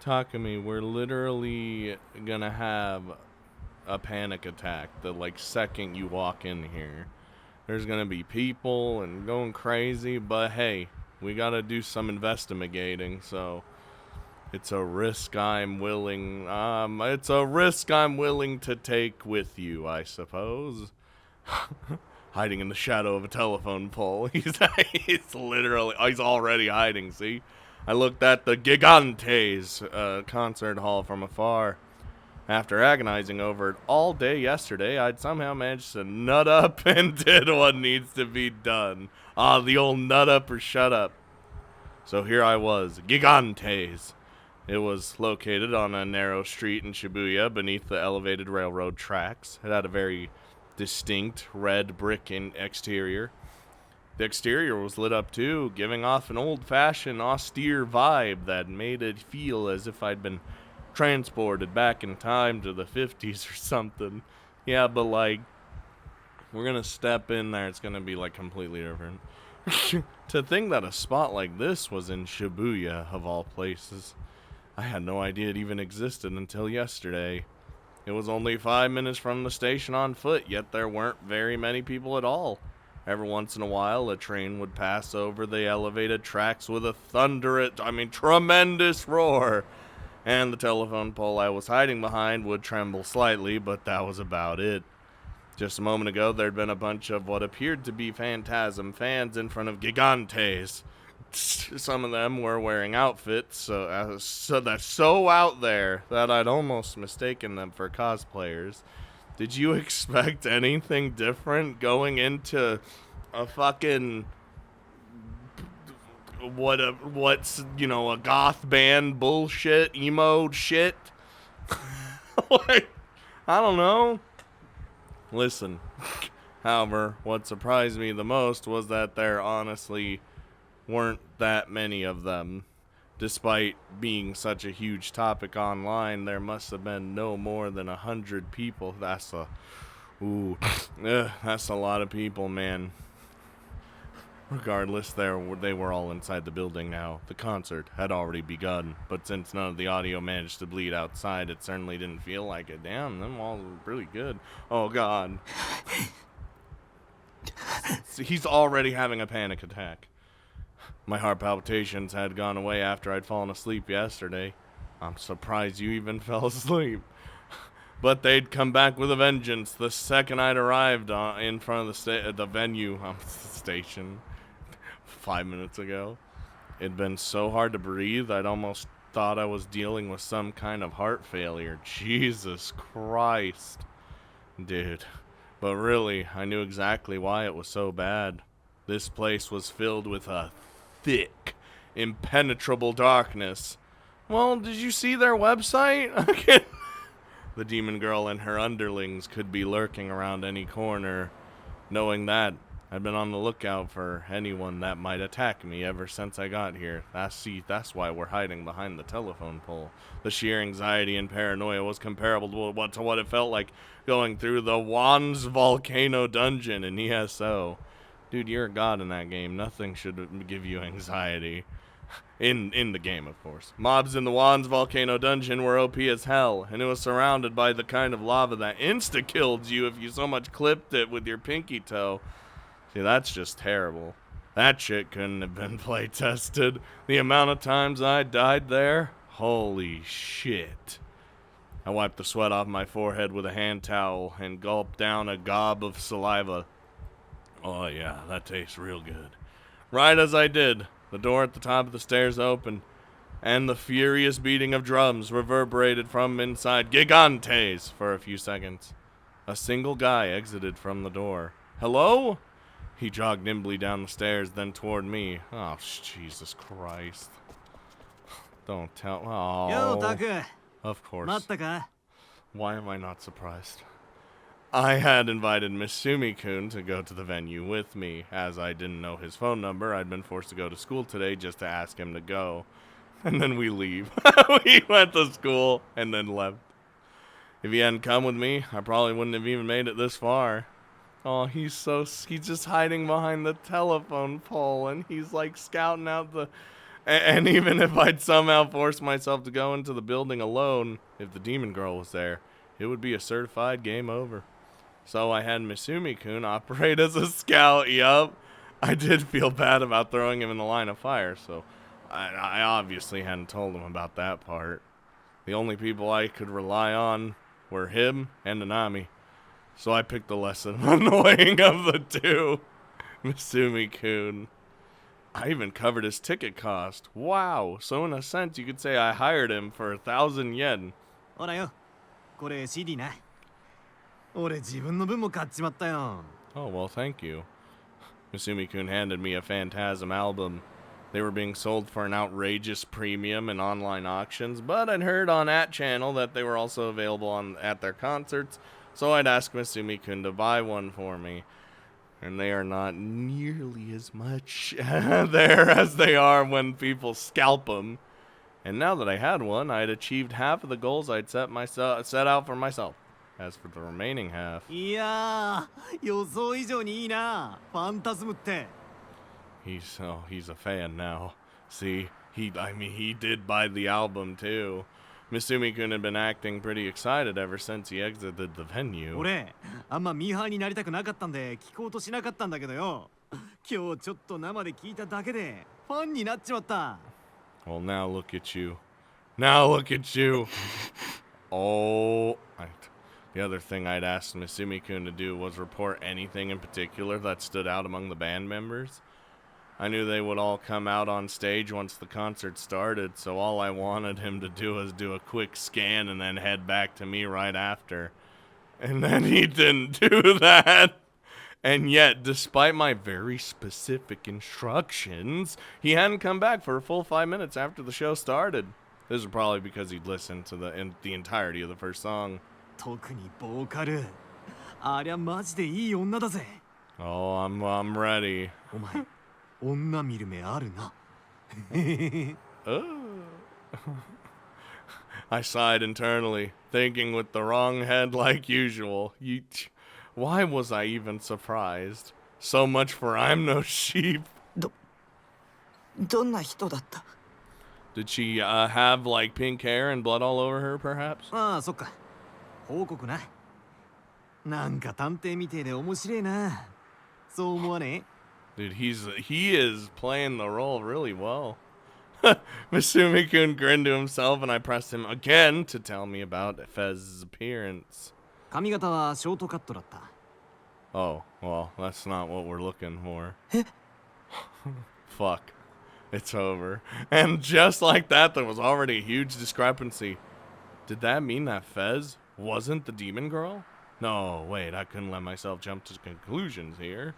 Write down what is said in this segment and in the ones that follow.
Takumi, we're literally gonna have a panic attack the second you walk in here. There's gonna be people and going crazy, but hey, we gotta do some investigating, so it's a risk I'm willing to take with you, I suppose. Hiding in the shadow of a telephone pole. He's already hiding, see? I looked at the Gigantes concert hall from afar. After agonizing over it all day yesterday, I'd somehow managed to nut up and did what needs to be done. Ah, the old nut up or shut up. So here I was, Gigantes. It was located on a narrow street in Shibuya beneath the elevated railroad tracks. It had a very distinct red brick exterior. The exterior was lit up too, giving off an old-fashioned, austere vibe that made it feel as if I'd been transported back in time to the 50s or something. Yeah, but we're gonna step in there, it's gonna be completely different. To think that a spot like this was in Shibuya, of all places. I had no idea it even existed until yesterday. It was only 5 minutes from the station on foot, yet there weren't very many people at all. Every once in a while, a train would pass over the elevated tracks with a tremendous roar. And the telephone pole I was hiding behind would tremble slightly, but that was about it. Just a moment ago, there'd been a bunch of what appeared to be Phantasm fans in front of Gigantes. Some of them were wearing outfits, so that's so out there that I'd almost mistaken them for cosplayers. Did you expect anything different going into a fucking a goth band bullshit, emo shit? I don't know. Listen, however, what surprised me the most was that there honestly weren't that many of them. Despite being such a huge topic online, there must have been no more than 100 people. That's a lot of people, man. Regardless, they were all inside the building now. The concert had already begun, but since none of the audio managed to bleed outside, it certainly didn't feel like it. Damn, them walls were really good. Oh, God. He's already having a panic attack. My heart palpitations had gone away after I'd fallen asleep yesterday. I'm surprised you even fell asleep. But they'd come back with a vengeance the second I'd arrived in front of the venue, station, 5 minutes ago. It'd been so hard to breathe, I'd almost thought I was dealing with some kind of heart failure. Jesus Christ. Dude. But really, I knew exactly why it was so bad. This place was filled with a thick, impenetrable darkness. Well, did you see their website? The demon girl and her underlings could be lurking around any corner. Knowing that, I'd been on the lookout for anyone that might attack me ever since I got here. That's why we're hiding behind the telephone pole. The sheer anxiety and paranoia was comparable to what it felt like going through the Wands Volcano dungeon in ESO. Dude, you're a god in that game. Nothing should give you anxiety. In the game, of course. Mobs in the Wands Volcano dungeon were OP as hell, and it was surrounded by the kind of lava that insta-killed you if you so much clipped it with your pinky toe. See, that's just terrible. That shit couldn't have been play-tested. The amount of times I died there, holy shit. I wiped the sweat off my forehead with a hand towel and gulped down a gob of saliva. Oh yeah, that tastes real good. Right as I did, the door at the top of the stairs opened, and the furious beating of drums reverberated from inside Gigantes for a few seconds. A single guy exited from the door. Hello? He jogged nimbly down the stairs, then toward me. Oh, Jesus Christ. Don't tell. Oh. Yo, Taku. Of course. 待ったか? Why am I not surprised? I had invited Miss Sumi-kun to go to the venue with me. As I didn't know his phone number, I'd been forced to go to school today just to ask him to go. And then we leave. We went to school and then left. If he hadn't come with me, I probably wouldn't have even made it this far. Oh, he's just hiding behind the telephone pole, and he's scouting out And even if I'd somehow force myself to go into the building alone, if the demon girl was there, it would be a certified game over. So I had Misumi-kun operate as a scout. Yup. I did feel bad about throwing him in the line of fire, so I obviously hadn't told him about that part. The only people I could rely on were him and Nanami. So I picked the less annoying of the two. Misumi-kun. I even covered his ticket cost. Wow. So in a sense, you could say I hired him for 1,000 yen. ほらよ、これ CD な。俺自分の分も買っちまったよ。 Oh, well, thank you. Misumi-kun handed me a Phantasm album. They were being sold for an outrageous premium in online auctions, but I'd heard on @channel that they were also available at their concerts, so I'd ask Misumi-kun to buy one for me. And they are not nearly as much there as they are when people scalp them. And now that I had one, I'd achieved half of the goals I'd set out for myself. As for the remaining half... いやー、予想以上にいいな、ファンタズムって。 He's a fan now. See, he did buy the album too. Misumi-kun had been acting pretty excited ever since he exited the venue. 俺、あんまミーハーになりたくなかったんで聞こうとしなかったんだけどよ。今日ちょっと生で聞いただけでファンになっちまった。 Well, now look at you. Now look at you. Oh, the other thing I'd asked Misumi-kun to do was report anything in particular that stood out among the band members. I knew they would all come out on stage once the concert started, so all I wanted him to do was do a quick scan and then head back to me right after. And then he didn't do that. And yet, despite my very specific instructions, he hadn't come back for a full 5 minutes after the show started. This is probably because he'd listened to the entirety of the first song. 特にボーカル。ありゃマジでいい女だぜ。 Oh, I'm ready. お前、女見る目あるな。I sighed internally, thinking with the wrong head like usual. Why was I even surprised? So much for I'm no sheep. どんな人だった？ Did she have like pink hair and blood all over her, perhaps? ああ、そっか。報告な。なんか探偵みてえで面白いな。そう思わねえ？ Dude, he is playing the role really well. Misumi-kun grinned to himself, and I pressed him again to tell me about Fez's appearance. 髪型はショートカットだった。 Oh, well, that's not what we're looking for. Fuck. It's over. And just like that, there was already a huge discrepancy. Did that mean that Fez wasn't the demon girl? No, wait, I couldn't let myself jump to conclusions here.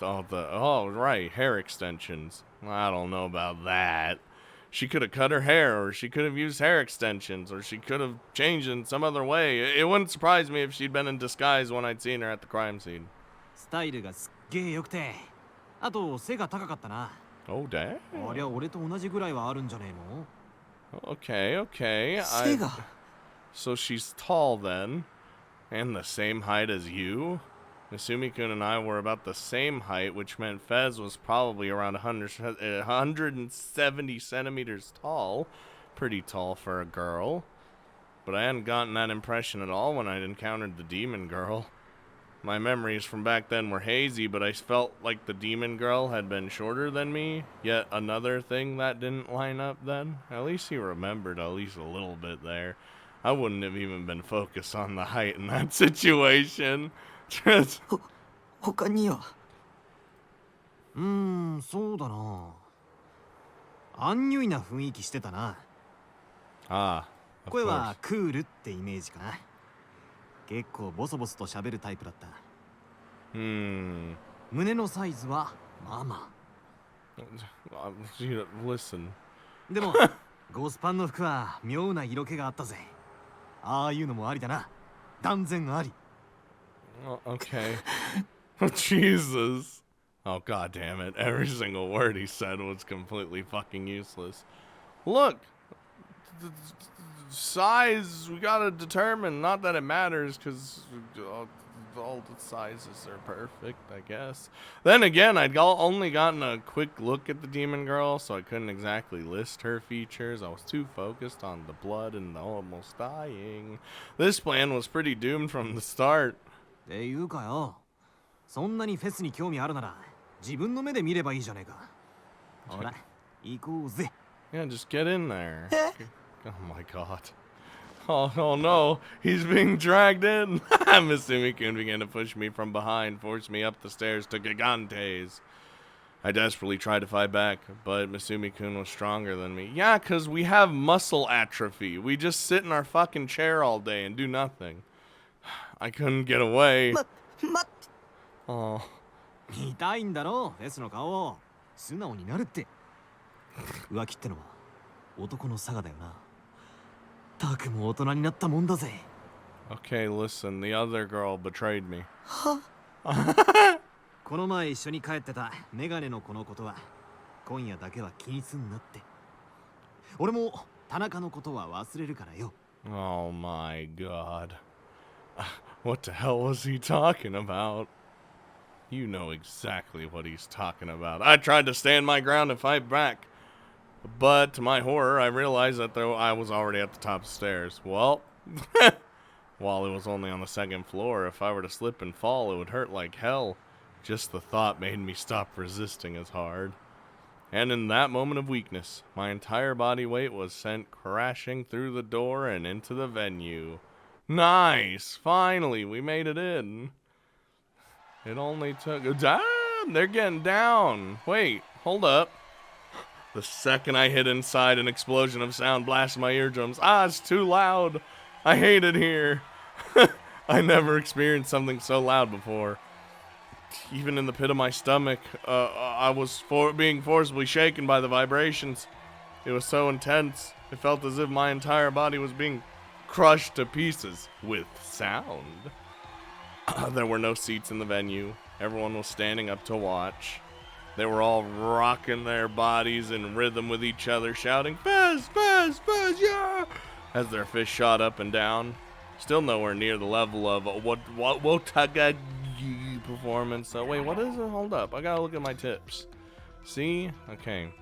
Oh, right, hair extensions. I don't know about that. She could have cut her hair, or she could have used hair extensions, or she could have changed in some other way. It wouldn't surprise me if she'd been in disguise when I'd seen her at the crime scene. スタイルがすっげえ良くて、あと背が高かったな。 Oh, damn. ありゃ俺と同じぐらいはあるんじゃねえの？ Okay. So she's tall then, and the same height as you? Misumi-kun and I were about the same height, which meant Fez was probably around 170 centimeters tall. Pretty tall for a girl. But I hadn't gotten that impression at all when I'd encountered the demon girl. My memories from back then were hazy, but I felt like the demon girl had been shorter than me. Yet another thing that didn't line up then. At least he remembered at least a little bit there. I wouldn't have even been focused on the height in that situation. 他には？そうだな。アンニュイな雰囲気してたな。Ah, of 声 course. はクールってイメージかな。結構ボソボソと喋るタイプだった。胸のサイズはまあまあ。Listen. でもゴスパンの服は妙な色気があったぜ。ああいうのもありだな。断然あり。 Okay. Jesus. Oh, god damn it. Every single word he said was completely fucking useless. Look. Size, we gotta determine. Not that it matters, because all the sizes are perfect, I guess. Then again, I'd only gotten a quick look at the demon girl, so I couldn't exactly list her features. I was too focused on the blood and the almost dying. This plan was pretty doomed from the start. っていうかよ、そんなにフェスに興味あるなら自分の目で見ればいいじゃねえか。ほら、行こうぜ。Yeah, just get in there. Oh my god. Oh no, he's being dragged in. Misumi-kun began to push me from behind, forced me up the stairs to Gigantes. I desperately tried to fight back, but Misumi-kun was stronger than me. Yeah, 'cause we have muscle atrophy. We just sit in our fucking chair all day and do nothing. I couldn't get away. 待って Oh. 見たいんだろ、フェスの顔を。素直になるって。浮気ってのは男の差がだよな。たくも大人になったもんだぜ。Okay, listen, the other girl betrayed me. この前一緒に帰ってたメガネの子のことは今夜だけは気にすんなって。俺も田中のことは忘れるからよ。Oh my god. What the hell was he talking about? You know exactly what he's talking about. I tried to stand my ground and fight back. But to my horror, I realized that I was already at the top of the stairs. Well, while it was only on the second floor, if I were to slip and fall, it would hurt like hell. Just the thought made me stop resisting as hard. And in that moment of weakness, my entire body weight was sent crashing through the door and into the venue. Nice! Finally, we made it in. It only took... Damn! They're getting down! Wait, hold up. The second I hit inside, an explosion of sound blasted my eardrums. Ah, it's too loud! I hate it here! I never experienced something so loud before. Even in the pit of my stomach, I was being forcibly shaken by the vibrations. It was so intense, it felt as if my entire body was being crushed to pieces with sound. There were no seats in the venue. Everyone was standing up to watch. They were all rocking their bodies in rhythm with each other, shouting, "Fez, Fez, Fez, yeah!" as their fists shot up and down. Still nowhere near the level of Wotaga performance. So wait, what is it? Hold up, I gotta look at my tips. See? Okay.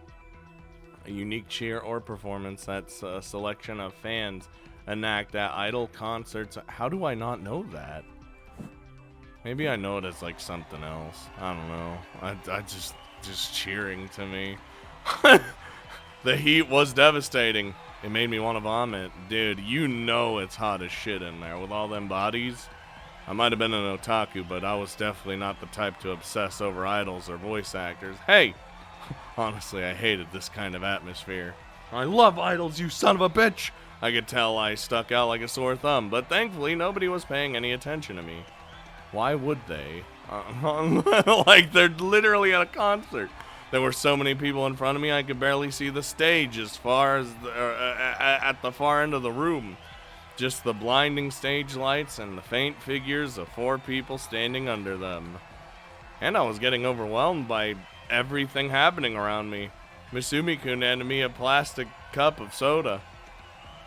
A unique cheer or performance that's a selection of fans enact at idol concerts. How do I not know that? Maybe I know it as like something else. I don't know. I just cheering to me. The heat was devastating. It made me want to vomit. Dude, you know it's hot as shit in there with all them bodies. I might have been an otaku, but I was definitely not the type to obsess over idols or voice actors. Hey! Honestly, I hated this kind of atmosphere. I love idols, you son of a bitch! I could tell I stuck out like a sore thumb, but thankfully nobody was paying any attention to me. Why would they? Like they're literally at a concert. There were so many people in front of me I could barely see the stage as far as at the far end of the room. Just the blinding stage lights and the faint figures of 4 people standing under them. And I was getting overwhelmed by everything happening around me. Misumi-kun handed me a plastic cup of soda.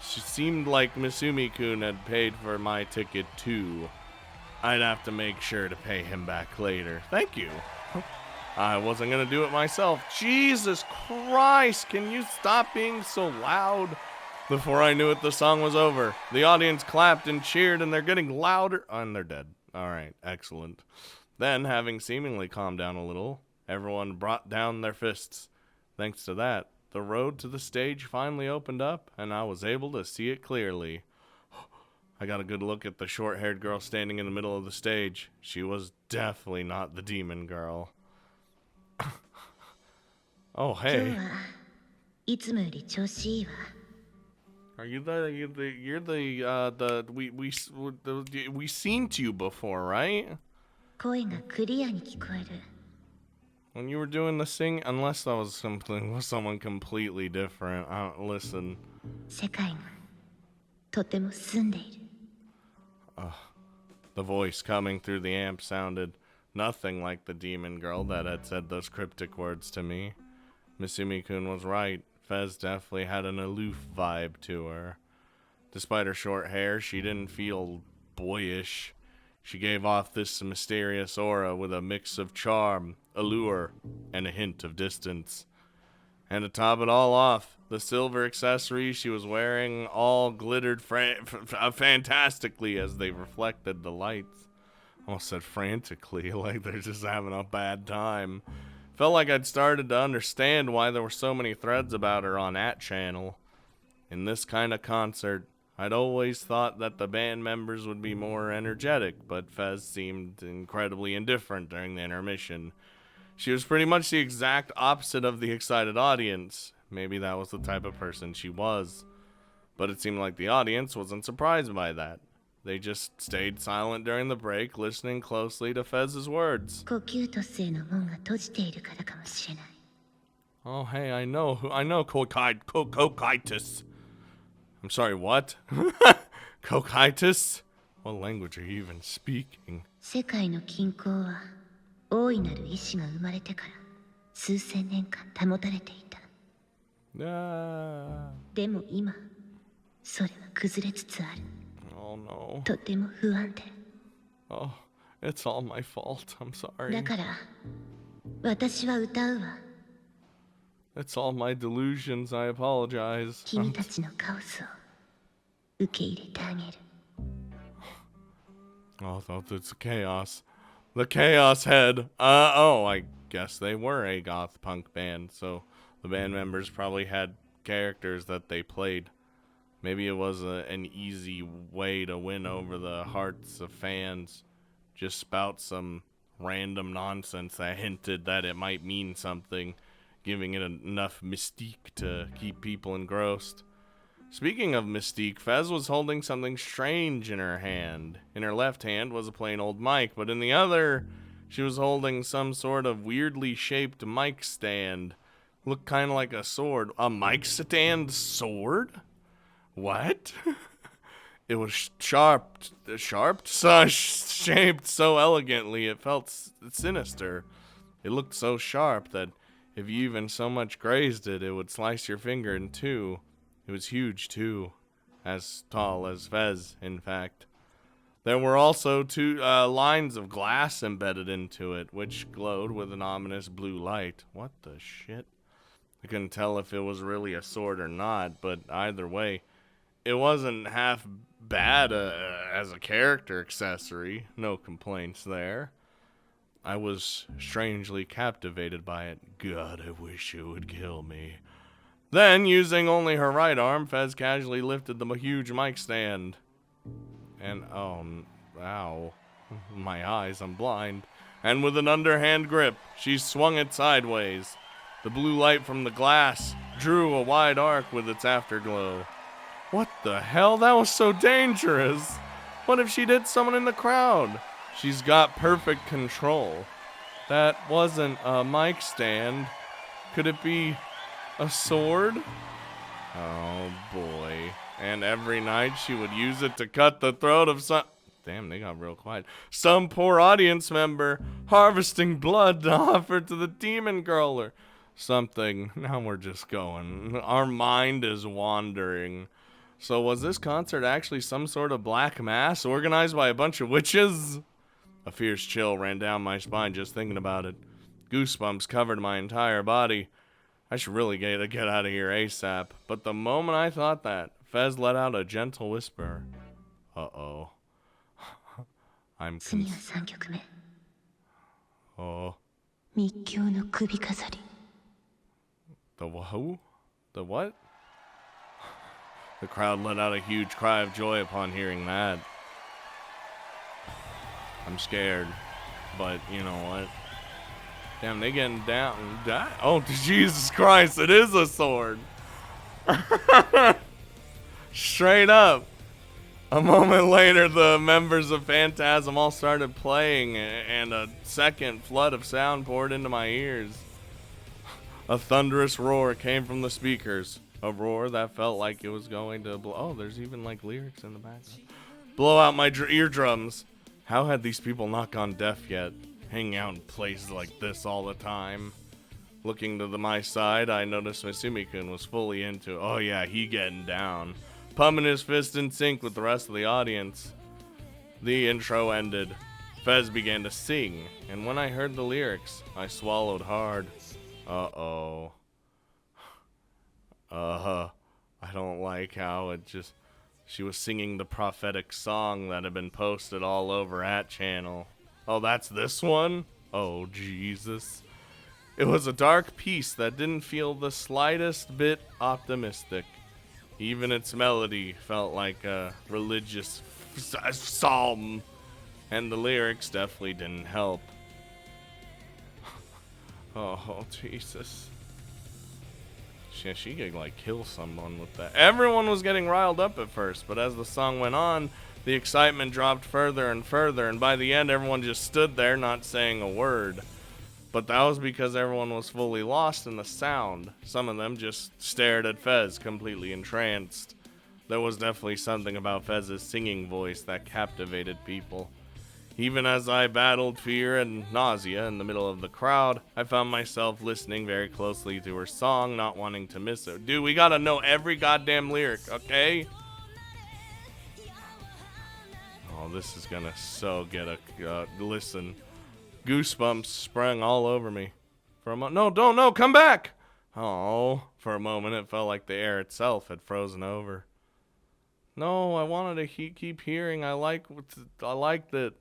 She seemed like Misumi-kun had paid for my ticket too. I'd have to make sure to pay him back later. Thank you. I wasn't gonna do it myself. Jesus Christ, can you stop being so loud? Before I knew it, the song was over. The audience clapped and cheered, and they're getting louder. Oh, and they're dead. Alright, excellent. Then, having seemingly calmed down a little, everyone brought down their fists. Thanks to that, the road to the stage finally opened up, and I was able to see it clearly. I got a good look at the short-haired girl standing in the middle of the stage. She was definitely not the demon girl. Oh, hey. Are you we seen to you before, right? When you were doing the sing, unless that was something with someone completely different. Listen. The voice coming through the amp sounded nothing like the demon girl that had said those cryptic words to me. Misumi-kun was right. Fez definitely had an aloof vibe to her. Despite her short hair, she didn't feel boyish. She gave off this mysterious aura with a mix of charm, allure, and a hint of distance. And to top it all off, the silver accessories she was wearing all glittered fantastically as they reflected the lights. Almost said frantically, like they're just having a bad time. Felt like I'd started to understand why there were so many threads about her on that channel. In this kind of concert, I'd always thought that the band members would be more energetic, but Fez seemed incredibly indifferent during the intermission. She was pretty much the exact opposite of the excited audience. Maybe that was the type of person she was. But it seemed like the audience wasn't surprised by that. They just stayed silent during the break, listening closely to Fez's words. 呼吸と性の門が閉じているからかもしれない。 Oh, hey, I know cocytus. I'm sorry, what? Cocytus? What language are you even speaking? 世界の均衡は大いなる意志が生まれてから数千年間保たれていた。でも今、それは崩れつつある。 Oh no. とても不安定。 Oh, it's all my fault. I'm sorry. だから、私は歌うわ。 It's all my delusions. I apologize. 君たちのカオスを受け入れてあげる。 Oh, it's chaos. The Chaos Head. I guess they were a goth punk band, so the band members probably had characters that they played. Maybe it was an easy way to win over the hearts of fans. Just spout some random nonsense that hinted that it might mean something, giving it enough mystique to keep people engrossed. Speaking of mystique, Fez was holding something strange in her hand. In her left hand was a plain old mic, but in the other, she was holding some sort of weirdly shaped mic stand. Looked kind of like a sword. A mic stand sword? What? It was shaped so elegantly it felt sinister. It looked so sharp that if you even so much grazed it, it would slice your finger in two. It was huge, too. As tall as Fez, in fact. There were also two lines of glass embedded into it, which glowed with an ominous blue light. What the shit? I couldn't tell if it was really a sword or not, but either way, it wasn't half bad as a character accessory. No complaints there. I was strangely captivated by it. God, I wish it would kill me. Then, using only her right arm, Fez casually lifted the huge mic stand. And, ow. My eyes, I'm blind. And with an underhand grip, she swung it sideways. The blue light from the glass drew a wide arc with its afterglow. What the hell? That was so dangerous. What if she did someone in the crowd? She's got perfect control. That wasn't a mic stand. Could it be a sword? Oh boy. And every night she would use it to cut the throat of some... Damn, they got real quiet. Some poor audience member, harvesting blood to offer to the demon girl or something. Now we're just going. Our mind is wandering. So was this concert actually some sort of black mass organized by a bunch of witches? A fierce chill ran down my spine just thinking about it. Goosebumps covered my entire body. I should really get out of here ASAP. But the moment I thought that, Fez let out a gentle whisper. Uh-oh. I'm 次は3曲目。 Oh. 密教の首飾り。 The who? The what? The crowd let out a huge cry of joy upon hearing that. I'm scared, but you know what? Damn, they getting down. Oh, Jesus Christ, it is a sword. Straight up. A moment later, the members of Phantasm all started playing, and a second flood of sound poured into my ears. A thunderous roar came from the speakers. A roar that felt like it was going to blow. Oh, there's even like lyrics in the background. Blow out my eardrums. How had these people not gone deaf yet? Hanging out in places like this all the time. Looking to my side, I noticed Misumi-kun was fully into it. Oh yeah, he getting down. Pumping his fist in sync with the rest of the audience. The intro ended. Fez began to sing, and when I heard the lyrics, I swallowed hard. Uh-oh. I don't like how she was singing the prophetic song that had been posted all over at channel. Oh, that's this one? Oh, Jesus. It was a dark piece that didn't feel the slightest bit optimistic. Even its melody felt like a religious psalm, and the lyrics definitely didn't help. Oh, Jesus. She could, like, kill someone with that. Everyone was getting riled up at first, but as the song went on, the excitement dropped further and further, and by the end, everyone just stood there not saying a word. But that was because everyone was fully lost in the sound. Some of them just stared at Fez, completely entranced. There was definitely something about Fez's singing voice that captivated people. Even as I battled fear and nausea in the middle of the crowd, I found myself listening very closely to her song, not wanting to miss it. Dude, we gotta know every goddamn lyric, okay? Oh, this is gonna so get a listen. Goosebumps sprang all over me. For a moment, no, come back! Oh, for a moment it felt like the air itself had frozen over. No, I wanted to keep hearing. I liked it.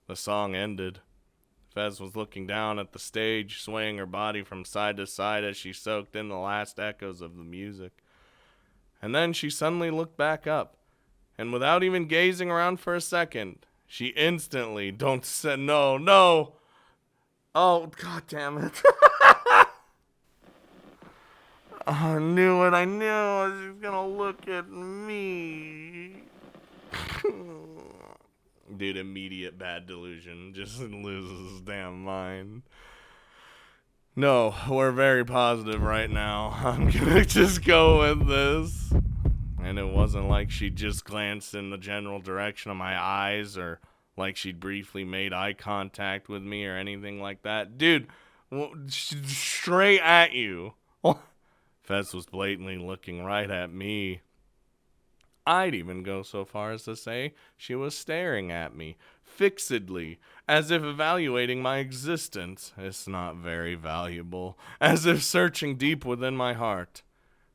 The song ended. Fez was looking down at the stage, swaying her body from side to side as she soaked in the last echoes of the music. And then she suddenly looked back up, and without even gazing around for a second, she instantly, no. Oh, god damn it. I knew it. She's gonna look at me. Dude, immediate bad delusion. Just loses his damn mind. No, we're very positive right now. I'm gonna just go with this. And it wasn't like she just glanced in the general direction of my eyes, or like she'd briefly made eye contact with me or anything like that. Dude, straight at you. Fez was blatantly looking right at me. I'd even go so far as to say she was staring at me, fixedly, as if evaluating my existence. It's not very valuable, as if searching deep within my heart.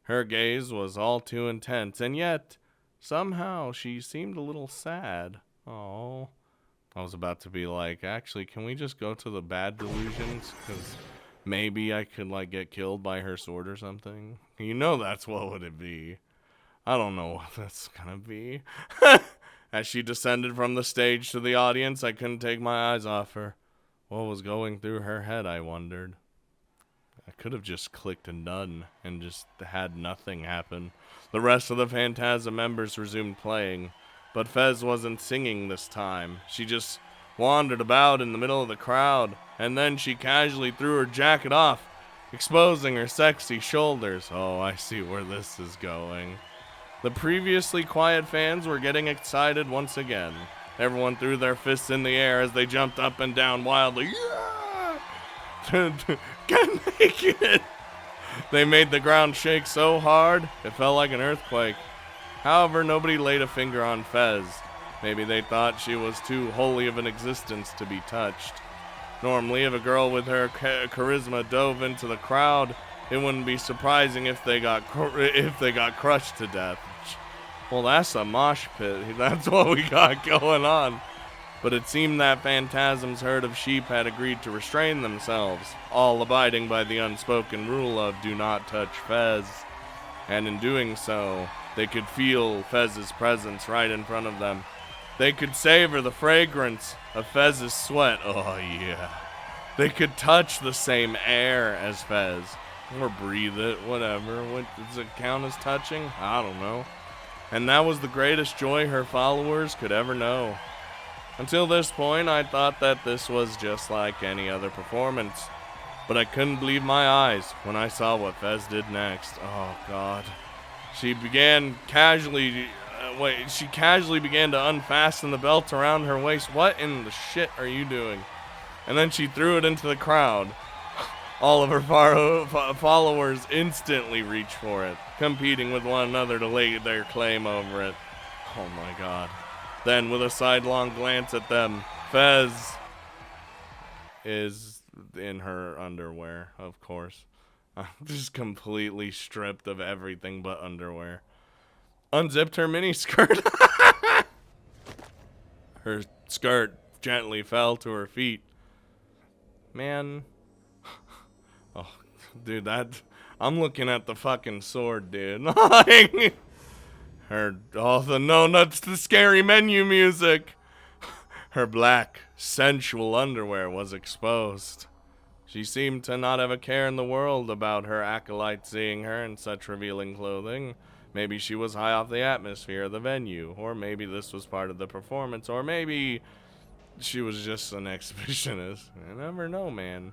Her gaze was all too intense, and yet, somehow, she seemed a little sad. Oh, I was about to be like, actually, can we just go to the bad delusions? Because maybe I could, like, get killed by her sword or something. You know that's what would it be. I don't know what that's gonna be. As she descended from the stage to the audience, I couldn't take my eyes off her. What was going through her head, I wondered. I could have just clicked and done, and just had nothing happen. The rest of the Phantasm members resumed playing, but Fez wasn't singing this time. She just wandered about in the middle of the crowd, and then she casually threw her jacket off, exposing her sexy shoulders. Oh, I see where this is going. The previously quiet fans were getting excited once again. Everyone threw their fists in the air as they jumped up and down wildly. Yeah! Get naked! They made the ground shake so hard, it felt like an earthquake. However, nobody laid a finger on Fez. Maybe they thought she was too holy of an existence to be touched. Normally, if a girl with her charisma dove into the crowd, it wouldn't be surprising if they got crushed to death. Well, that's a mosh pit. That's what we got going on. But it seemed that Phantasm's herd of sheep had agreed to restrain themselves, all abiding by the unspoken rule of do not touch Fez. And in doing so, they could feel Fez's presence right in front of them. They could savor the fragrance of Fez's sweat. Oh, yeah. They could touch the same air as Fez. Or breathe it, whatever. What, does it count as touching? I don't know. And that was the greatest joy her followers could ever know. Until this point, I thought that this was just like any other performance. But I couldn't believe my eyes when I saw what Fez did next. Oh, God. She casually began to unfasten the belt around her waist. What in the shit are you doing? And then she threw it into the crowd. All of her followers instantly reached for it, competing with one another to lay their claim over it. Oh my God. Then, with a sidelong glance at them, Fez is in her underwear, of course. Just completely stripped of everything but underwear. Unzipped her miniskirt. Her skirt gently fell to her feet. Man. Oh, dude, I'm looking at the fucking sword, dude. Like, that's the scary menu music. Her black, sensual underwear was exposed. She seemed to not have a care in the world about her acolyte seeing her in such revealing clothing. Maybe she was high off the atmosphere of the venue, or maybe this was part of the performance, or maybe she was just an exhibitionist. I never know, man.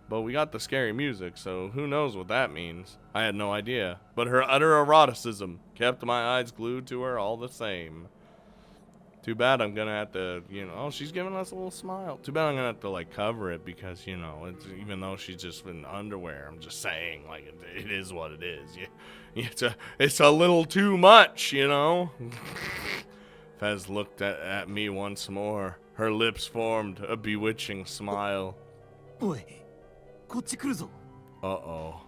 But we got the scary music, so who knows what that means. I had no idea. But her utter eroticism kept my eyes glued to her all the same. Too bad I'm gonna have to, oh, she's giving us a little smile. Too bad I'm gonna have to, like, cover it because, it's, even though she's just in underwear, I'm just saying, like, it is what it is. It's a little too much, Fez looked at me once more. Her lips formed a bewitching smile. Oi, こっち来るぞ. Uh-oh.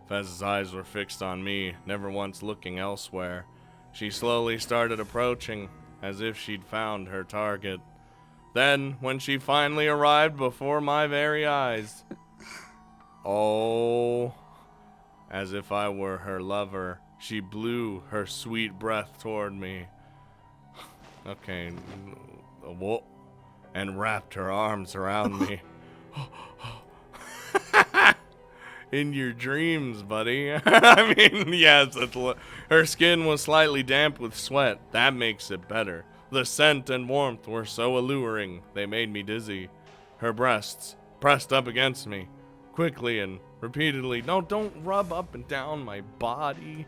Fez's eyes were fixed on me, never once looking elsewhere. She slowly started approaching, as if she'd found her target. Then, when she finally arrived before my very eyes, oh, as if I were her lover, she blew her sweet breath toward me. Okay, whoa, and wrapped her arms around me. In your dreams, buddy. I mean, yes, her skin was slightly damp with sweat. That makes it better. The scent and warmth were so alluring, they made me dizzy. Her breasts pressed up against me, quickly and repeatedly. No, don't rub up and down my body.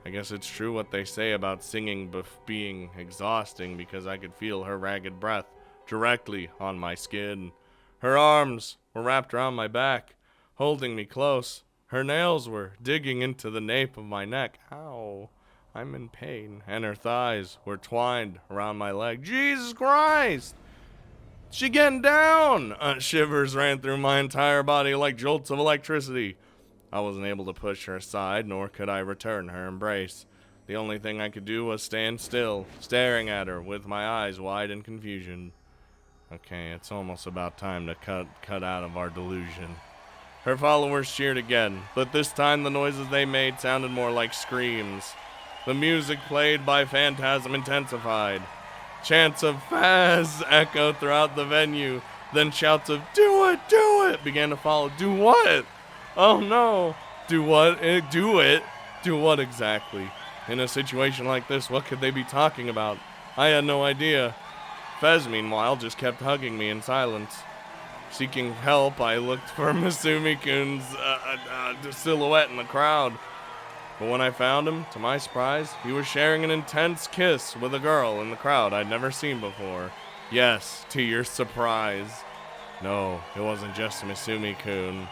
I guess it's true what they say about singing being exhausting, because I could feel her ragged breath directly on my skin. Her arms were wrapped around my back, holding me close. Her nails were digging into the nape of my neck. Ow, I'm in pain. And her thighs were twined around my leg. Jesus Christ! She getting down! Shivers ran through my entire body like jolts of electricity. I wasn't able to push her aside, nor could I return her embrace. The only thing I could do was stand still, staring at her with my eyes wide in confusion. Okay, it's almost about time to cut out of our delusion. Her followers cheered again, but this time the noises they made sounded more like screams. The music played by Phantasm intensified. Chants of Faz echoed throughout the venue, then shouts of "Do it!" began to follow. Do what? Oh no! Do what? Do it? Do what exactly? In a situation like this, what could they be talking about? I had no idea. Fez, meanwhile, just kept hugging me in silence. Seeking help, I looked for Masumi-kun's silhouette in the crowd. But when I found him, to my surprise, he was sharing an intense kiss with a girl in the crowd I'd never seen before. Yes, to your surprise. No, it wasn't just Masumi-kun.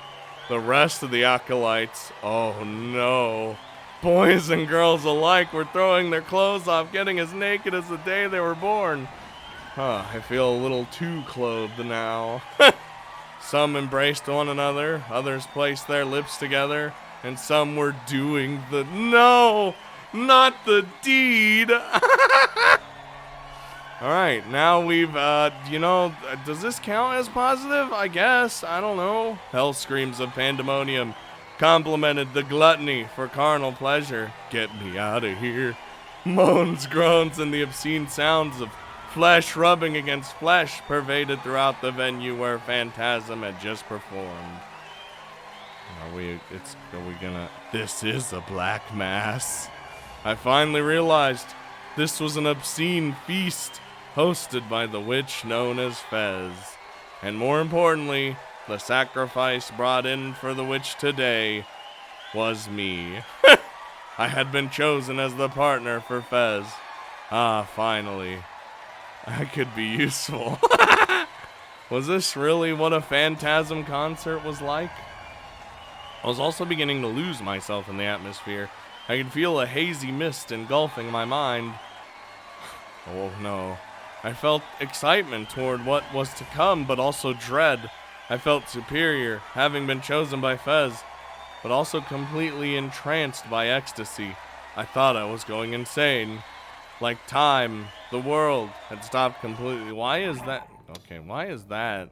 The rest of the acolytes, oh no. Boys and girls alike were throwing their clothes off, getting as naked as the day they were born. I feel a little too clothed now. Some embraced one another, others placed their lips together, and some were doing the... No! Not the deed! Alright, now we've, does this count as positive? I guess. I don't know. Hell screams of pandemonium complimented the gluttony for carnal pleasure. Get me out of here. Moans, groans, and the obscene sounds of flesh rubbing against flesh pervaded throughout the venue where Phantasm had just performed. This is a black mass. I finally realized this was an obscene feast hosted by the witch known as Fez. And more importantly, the sacrifice brought in for the witch today was me. I had been chosen as the partner for Fez. Finally. I could be useful. Was this really what a Phantasm concert was like? I was also beginning to lose myself in the atmosphere. I could feel a hazy mist engulfing my mind. Oh no. I felt excitement toward what was to come, but also dread. I felt superior, having been chosen by Fez, but also completely entranced by ecstasy. I thought I was going insane. Like time, the world, had stopped completely. Why is that? Okay, why is that?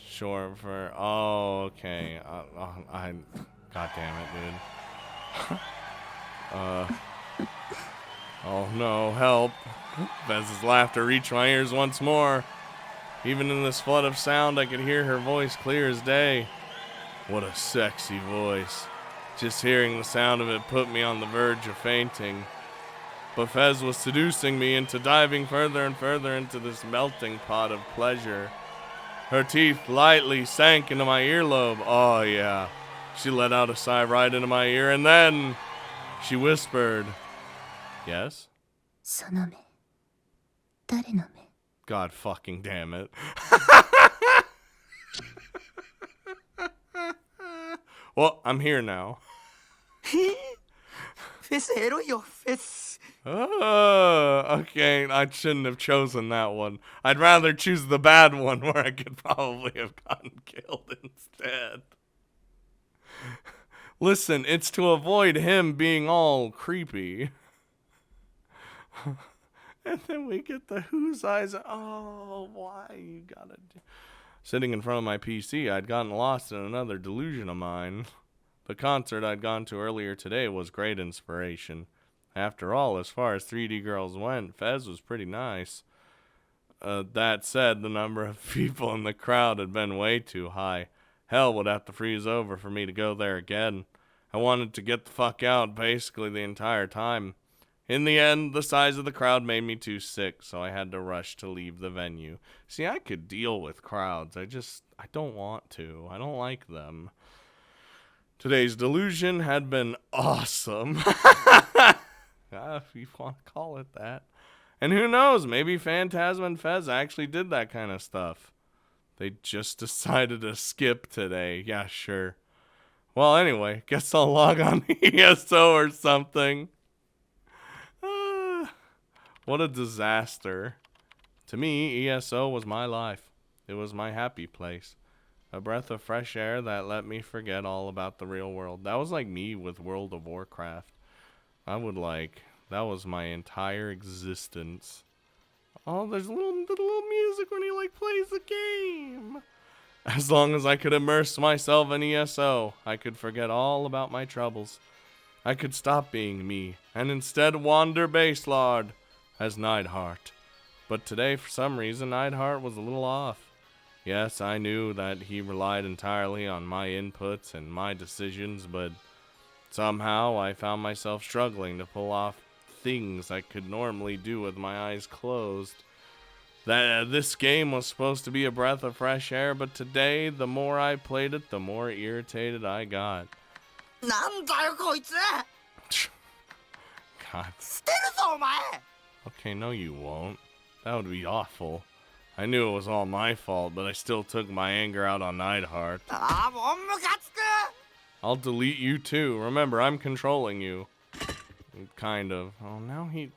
Short for. Oh, okay. God damn it, dude. Oh no, help. Vez's laughter reached my ears once more. Even in this flood of sound, I could hear her voice clear as day. What a sexy voice. Just hearing the sound of it put me on the verge of fainting. But Fez was seducing me into diving further and further into this melting pot of pleasure. Her teeth lightly sank into my earlobe. Oh yeah. She let out a sigh right into my ear, and then she whispered, yes? その目誰の目 God fucking damn it. Well, I'm here now. フェスエロいよフェス Okay, I shouldn't have chosen that one. I'd rather choose the bad one where I could probably have gotten killed instead. Listen, it's to avoid him being all creepy. And then we get the whose eyes. Oh, why you gotta do... Sitting in front of my PC, I'd gotten lost in another delusion of mine. The concert I'd gone to earlier today was great inspiration. After all, as far as 3D girls went, Fez was pretty nice. That said, the number of people in the crowd had been way too high. Hell would have to freeze over for me to go there again. I wanted to get the fuck out basically the entire time. In the end, the size of the crowd made me too sick, so I had to rush to leave the venue. See, I could deal with crowds. I don't want to. I don't like them. Today's delusion had been awesome. If you want to call it that. And who knows, maybe Phantasm and Fez actually did that kind of stuff. They just decided to skip today. Yeah, sure. Well, anyway, guess I'll log on to ESO or something. What a disaster. To me, ESO was my life. It was my happy place. A breath of fresh air that let me forget all about the real world. That was like me with World of Warcraft. That was my entire existence. Oh, there's a little music when he plays the game. As long as I could immerse myself in ESO, I could forget all about my troubles. I could stop being me, and instead wander Baselard as Neidhart. But today, for some reason, Neidhart was a little off. Yes, I knew that he relied entirely on my inputs and my decisions, but somehow I found myself struggling to pull off things I could normally do with my eyes closed. This game was supposed to be a breath of fresh air, but today, the more I played it, the more irritated I got. なんだよこいつ God. 捨てるぞお前 Okay, no you won't. That would be awful. I knew it was all my fault, but I still took my anger out on Neidhart. ああもうムカつく I'll delete you too. Remember, I'm controlling you. Kind of. Oh, now you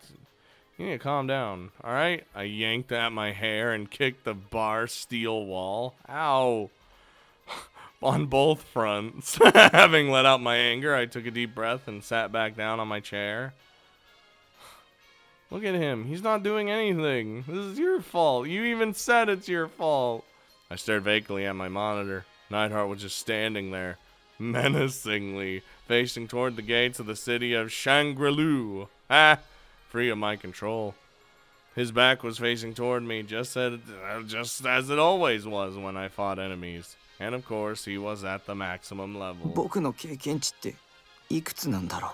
need to calm down. Alright? I yanked at my hair and kicked the bar steel wall. Ow. On both fronts. Having let out my anger, I took a deep breath and sat back down on my chair. Look at him. He's not doing anything. This is your fault. You even said it's your fault. I stared vacantly at my monitor. Neidhart was just standing there, menacingly, facing toward the gates of the city of Shangri-La. Free of my control. His back was facing toward me, just as it always was when I fought enemies. And of course, he was at the maximum level. 僕の経験値っていくつなんだろ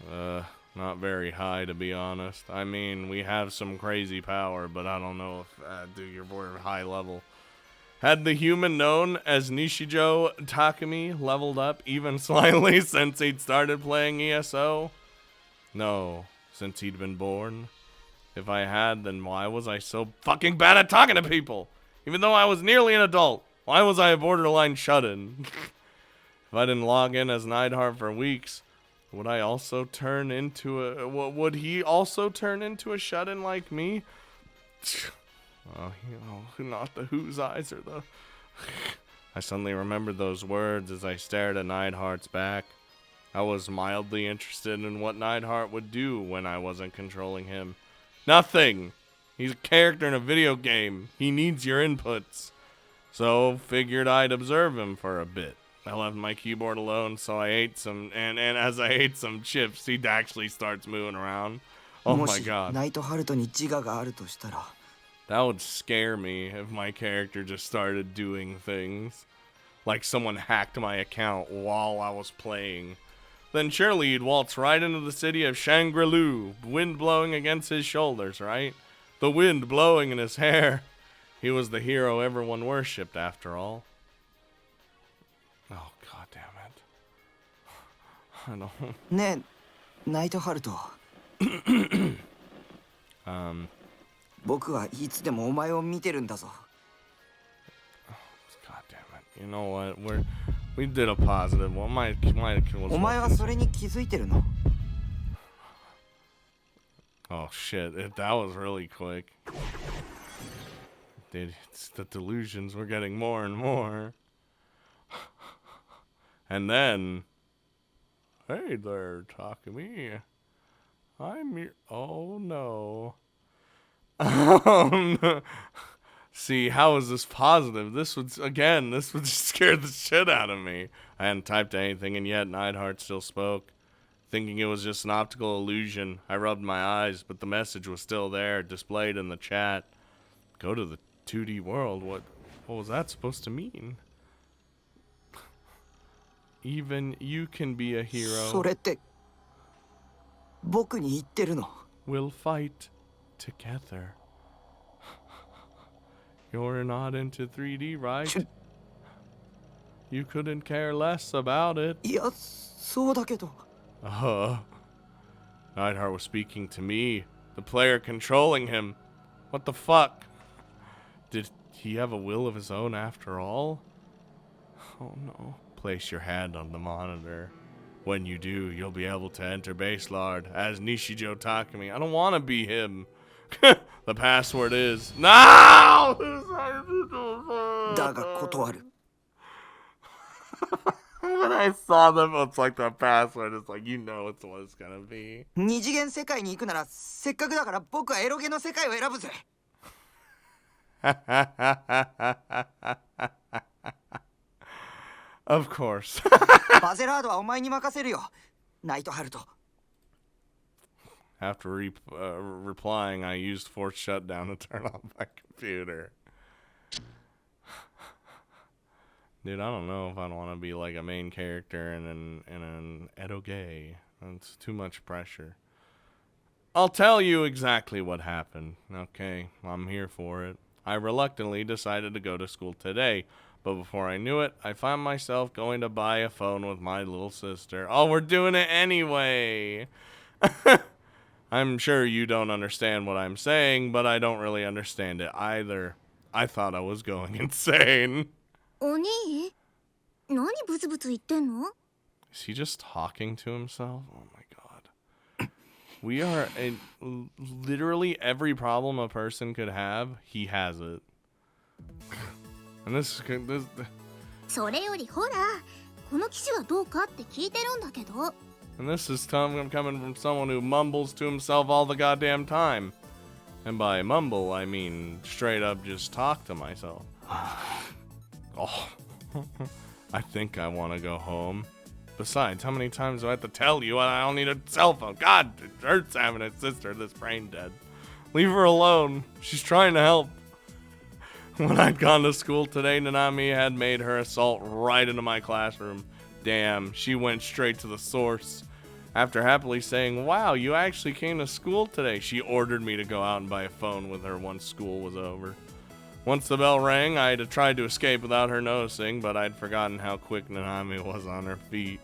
う Not very high, to be honest. I mean, we have some crazy power, but I don't know if, dude, you're high level. Had the human known as Nishijo Takumi leveled up even slightly since he'd started playing ESO? No, since he'd been born. If I had, then why was I so fucking bad at talking to people? Even though I was nearly an adult, why was I a borderline shut-in? If I didn't log in as Neidhart for weeks, Would I also turn into a... Would he also turn into a shut-in like me? Oh, not the whose eyes are the... I suddenly remembered those words as I stared at Neidhart's back. I was mildly interested in what Neidhart would do when I wasn't controlling him. Nothing! He's a character in a video game. He needs your inputs. So, figured I'd observe him for a bit. I left my keyboard alone, so I ate some, and as I ate some chips, he actually starts moving around. Oh my god. ナイトハルトに自我があるとしたら That would scare me if my character just started doing things. Like someone hacked my account while I was playing. Then surely he'd waltz right into the city of Shangri-La, wind blowing against his shoulders, right? The wind blowing in his hair. He was the hero everyone worshipped, after all. Oh, god damn it. I don't... ねえナイトハルト僕はいつでもお前を見てるんだぞ God damn it. You know what? We did a positive one. My お前はそれに気づいてるの Oh shit, that was really quick. Dude, it's the delusions were getting more and more. And then... Hey there, Takumi. I'm your... Oh no. Oh no. See, how is this positive? This would just scare the shit out of me. I hadn't typed anything, and yet Neidhart still spoke. Thinking it was just an optical illusion, I rubbed my eyes, but the message was still there, displayed in the chat. Go to the 2D world? What was that supposed to mean? Even you can be a hero. それって僕に言ってるの We'll fight together. You're not into 3D, right? You couldn't care less about it. いやそうだけど Neidhart was speaking to me, the player controlling him. What the fuck? Did he have a will of his own after all? Oh no. Place your hand on the monitor. When you do, you'll be able to enter Base Lord as Nishijo Takumi. I don't want to be him. The password is... No! だが断る When I saw them, it's like the password. It's like, you know it's what it's gonna be. 二次元世界に行くならせっかくだから僕はエロゲの世界を選ぶぜ Of course. バゼラードはお前に任せるよナイトハルト After replying, I used force shutdown to turn off my computer. Dude, I don't know if I'd want to be like a main character in an eroge. It's too much pressure. I'll tell you exactly what happened. Okay, I'm here for it. I reluctantly decided to go to school today, but before I knew it, I found myself going to buy a phone with my little sister. Oh, we're doing it anyway! I'm sure you don't understand what I'm saying, but I don't really understand it either. I thought I was going insane. お兄何ブツブツ言ってんの Is he just talking to himself? Oh my god. We are literally every problem a person could have, he has it. And this それよりほらこの機種はどうかって聞いてるんだけど and this is coming from someone who mumbles to himself all the goddamn time. And by mumble, I mean straight up just talk to myself. Oh, I think I want to go home. Besides, how many times do I have to tell you I don't need a cell phone? God, it hurts having a sister that's brain dead. Leave her alone. She's trying to help. When I'd gone to school today, Nanami had made her assault right into my classroom. Damn, she went straight to the source. After happily saying, wow, you actually came to school today, she ordered me to go out and buy a phone with her once school was over. Once the bell rang, I had tried to escape without her noticing, but I'd forgotten how quick Nanami was on her feet.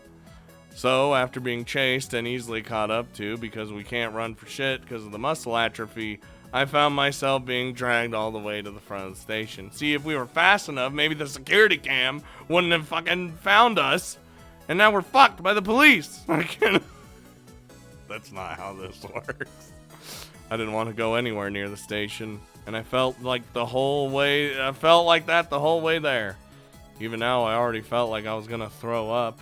So, after being chased and easily caught up to because we can't run for shit because of the muscle atrophy, I found myself being dragged all the way to the front of the station. See, if we were fast enough, maybe the security cam wouldn't have fucking found us. And now we're fucked by the police. That's not how this works. I didn't want to go anywhere near the station, and I felt like that the whole way there. Even now, I already felt like I was gonna throw up.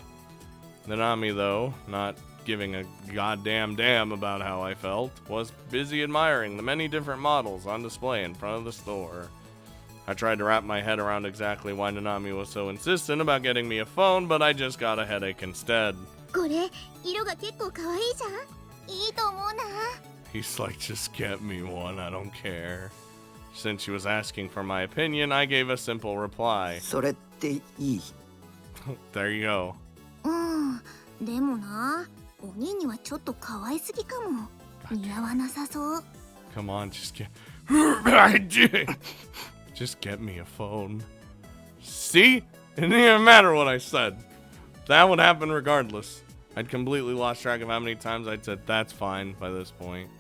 Nanami, though, not giving a goddamn damn about how I felt, was busy admiring the many different models on display in front of the store. I tried to wrap my head around exactly why Nanami was so insistent about getting me a phone, but I just got a headache instead. これ色が結構可愛いじゃん。いいと思うな。 He's like, just get me one, I don't care. Since she was asking for my opinion, I gave a simple reply. それっていい？ There you go. でもな、お兄にはちょっと可愛すぎかも。似合わなさそう。 Come on, just get me a phone. See? It didn't even matter what I said. That would happen regardless. I'd completely lost track of how many times I'd said that's fine by this point.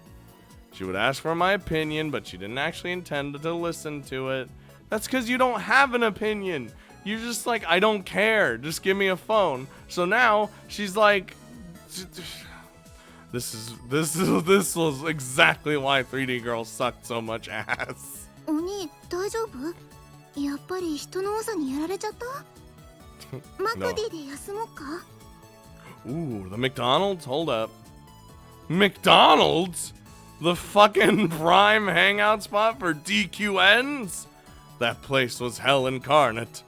She would ask for my opinion, but she didn't actually intend to listen to it. That's because you don't have an opinion. You're just like, I don't care. Just give me a phone. So now she's like, this was exactly why 3D girls sucked so much ass. お兄、大丈夫？やっぱり人の多さにやられちゃった？マクディで休もうか？ Ooh, the McDonald's? Hold up. McDonald's? The fucking prime hangout spot for DQNs? That place was hell incarnate.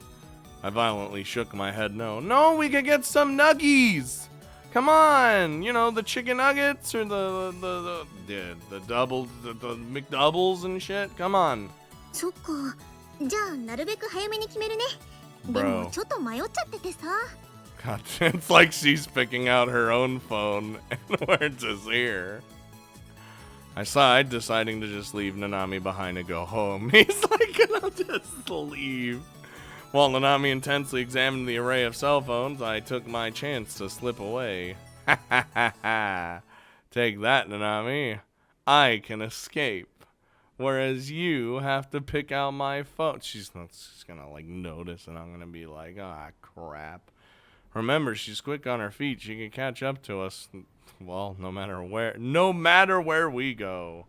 I violently shook my head no. No, we could get some nuggies! Come on! You know, the chicken nuggets or the double, the McDoubles and shit? Come on. そっか。じゃあなるべく早めに決めるね。で Bro. もちょっと迷っちゃっててさ。 God, it's like she's picking out her own phone and where to ear. I sighed, deciding to just leave Nanami behind and go home. He's like, I'll just leave. While Nanami intensely examined the array of cell phones, I took my chance to slip away. Ha ha ha ha. Take that, Nanami. I can escape. Whereas you have to pick out my phone. She's gonna like notice and I'm gonna be like, ah, crap. Remember, she's quick on her feet. She can catch up to us. Well, no matter where we go.